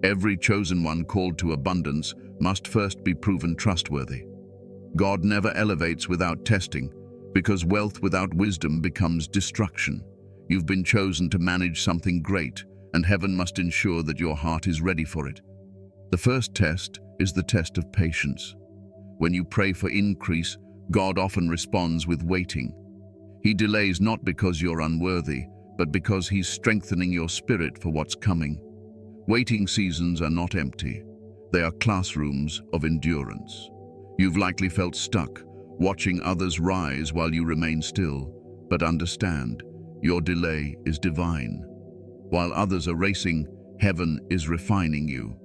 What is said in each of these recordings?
Every chosen one called to abundance must first be proven trustworthy. God never elevates without testing, because wealth without wisdom becomes destruction. You've been chosen to manage something great, and heaven must ensure that your heart is ready for it. The first test is the test of patience. When you pray for increase, God often responds with waiting. He delays not because you're unworthy, but because He's strengthening your spirit for what's coming. Waiting seasons are not empty. They are classrooms of endurance. You've likely felt stuck, watching others rise while you remain still, but understand, your delay is divine. While others are racing, heaven is refining you.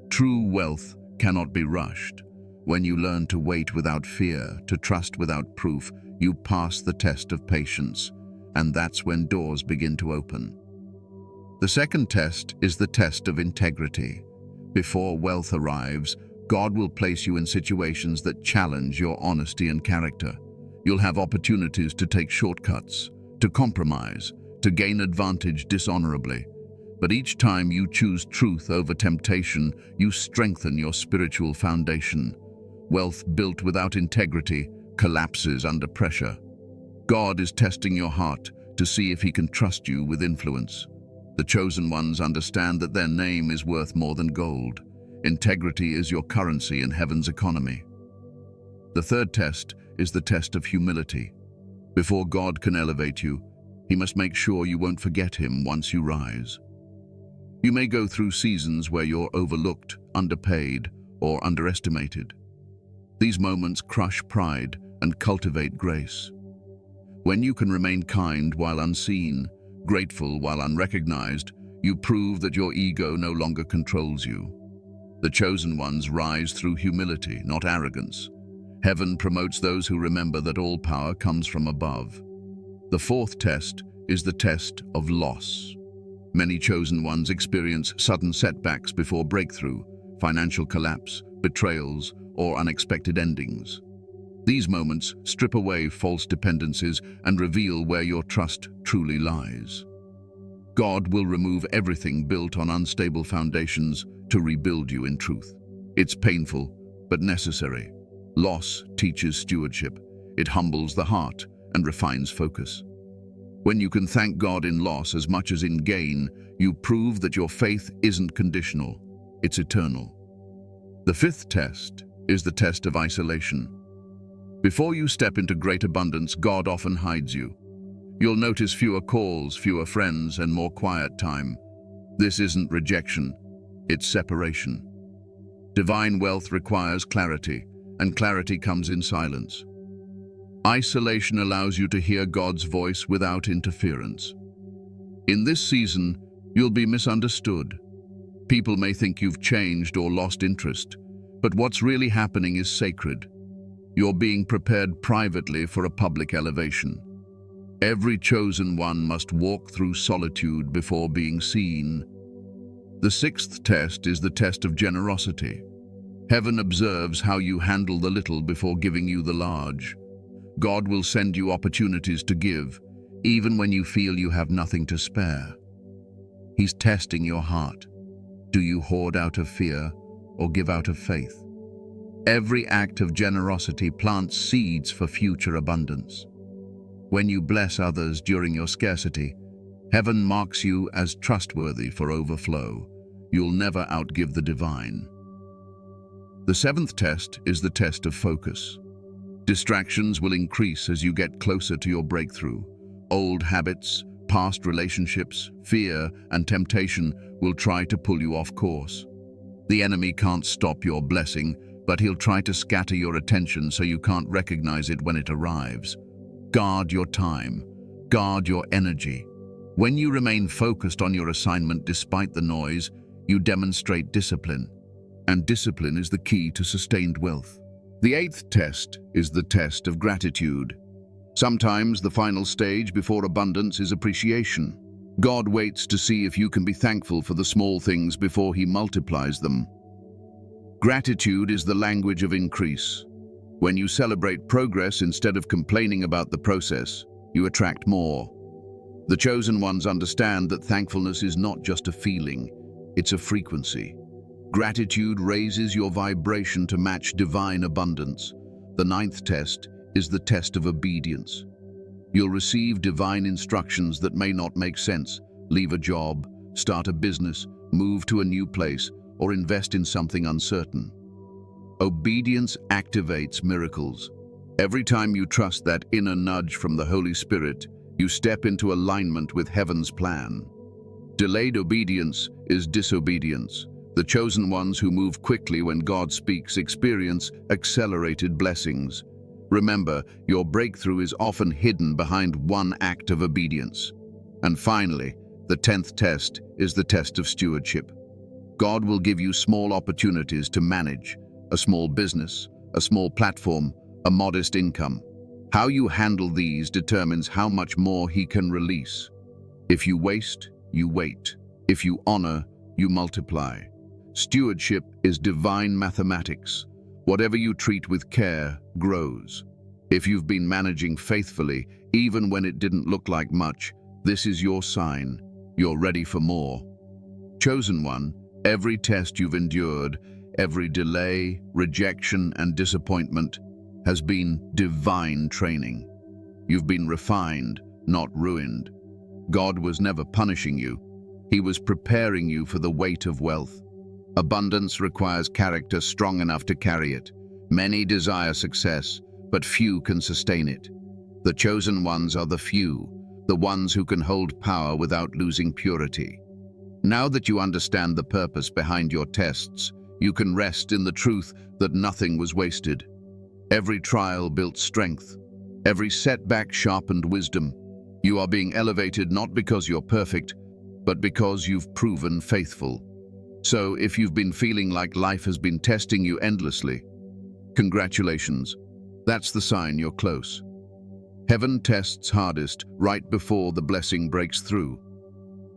True wealth cannot be rushed. When you learn to wait without fear, to trust without proof, you pass the test of patience, and that's when doors begin to open. The second test is the test of integrity. Before wealth arrives, God will place you in situations that challenge your honesty and character. You'll have opportunities to take shortcuts, to compromise, to gain advantage dishonorably. But each time you choose truth over temptation, you strengthen your spiritual foundation. Wealth built without integrity collapses under pressure. God is testing your heart to see if He can trust you with influence. The chosen ones understand that their name is worth more than gold. Integrity is your currency in heaven's economy. The third test is the test of humility. Before God can elevate you, He must make sure you won't forget Him once you rise. You may go through seasons where you're overlooked, underpaid, or underestimated. These moments crush pride and cultivate grace. When you can remain kind while unseen, grateful while unrecognized, you prove that your ego no longer controls you. The chosen ones rise through humility, not arrogance. Heaven promotes those who remember that all power comes from above. The fourth test is the test of loss. Many chosen ones experience sudden setbacks before breakthrough, financial collapse, betrayals, or unexpected endings. These moments strip away false dependencies and reveal where your trust truly lies. God will remove everything built on unstable foundations to rebuild you in truth. It's painful, but necessary. Loss teaches stewardship. It humbles the heart and refines focus. When you can thank God in loss as much as in gain, you prove that your faith isn't conditional, it's eternal. The fifth test is the test of isolation. Before you step into great abundance, God often hides you. You'll notice fewer calls, fewer friends, and more quiet time. This isn't rejection, it's separation. Divine wealth requires clarity, and clarity comes in silence. Isolation allows you to hear God's voice without interference. In this season, you'll be misunderstood. People may think you've changed or lost interest, but what's really happening is sacred. You're being prepared privately for a public elevation. Every chosen one must walk through solitude before being seen. The sixth test is the test of generosity. Heaven observes how you handle the little before giving you the large. God will send you opportunities to give, even when you feel you have nothing to spare. He's testing your heart. Do you hoard out of fear or give out of faith? Every act of generosity plants seeds for future abundance. When you bless others during your scarcity, heaven marks you as trustworthy for overflow. You'll never outgive the divine. The seventh test is the test of focus. Distractions will increase as you get closer to your breakthrough. Old habits, past relationships, fear, and temptation will try to pull you off course. The enemy can't stop your blessing, but he'll try to scatter your attention so you can't recognize it when it arrives. Guard your time. Guard your energy. When you remain focused on your assignment despite the noise, you demonstrate discipline. And discipline is the key to sustained wealth. The eighth test is the test of gratitude. Sometimes the final stage before abundance is appreciation. God waits to see if you can be thankful for the small things before He multiplies them. Gratitude is the language of increase. When you celebrate progress instead of complaining about the process, you attract more. The chosen ones understand that thankfulness is not just a feeling, it's a frequency. Gratitude raises your vibration to match divine abundance. The ninth test is the test of obedience. You'll receive divine instructions that may not make sense. Leave a job, start a business, move to a new place, or invest in something uncertain. Obedience activates miracles. Every time you trust that inner nudge from the Holy Spirit, you step into alignment with heaven's plan. Delayed obedience is disobedience. The chosen ones who move quickly when God speaks experience accelerated blessings. Remember, your breakthrough is often hidden behind one act of obedience. And finally, the 10th test is the test of stewardship. God will give you small opportunities to manage, a small business, a small platform, a modest income. How you handle these determines how much more He can release. If you waste, you wait. If you honor, you multiply. Stewardship is divine mathematics. Whatever you treat with care grows. If you've been managing faithfully, even when it didn't look like much, this is your sign. You're ready for more. Chosen one, every test you've endured, every delay, rejection, and disappointment has been divine training. You've been refined, not ruined. God was never punishing you. He was preparing you for the weight of wealth. Abundance requires character strong enough to carry it. Many desire success, but few can sustain it. The chosen ones are the few, the ones who can hold power without losing purity. Now that you understand the purpose behind your tests, you can rest in the truth that nothing was wasted. Every trial built strength. Every setback sharpened wisdom. You are being elevated not because you're perfect, but because you've proven faithful. So, if you've been feeling like life has been testing you endlessly, congratulations. That's the sign you're close. Heaven tests hardest right before the blessing breaks through.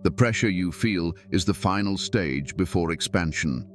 The pressure you feel is the final stage before expansion.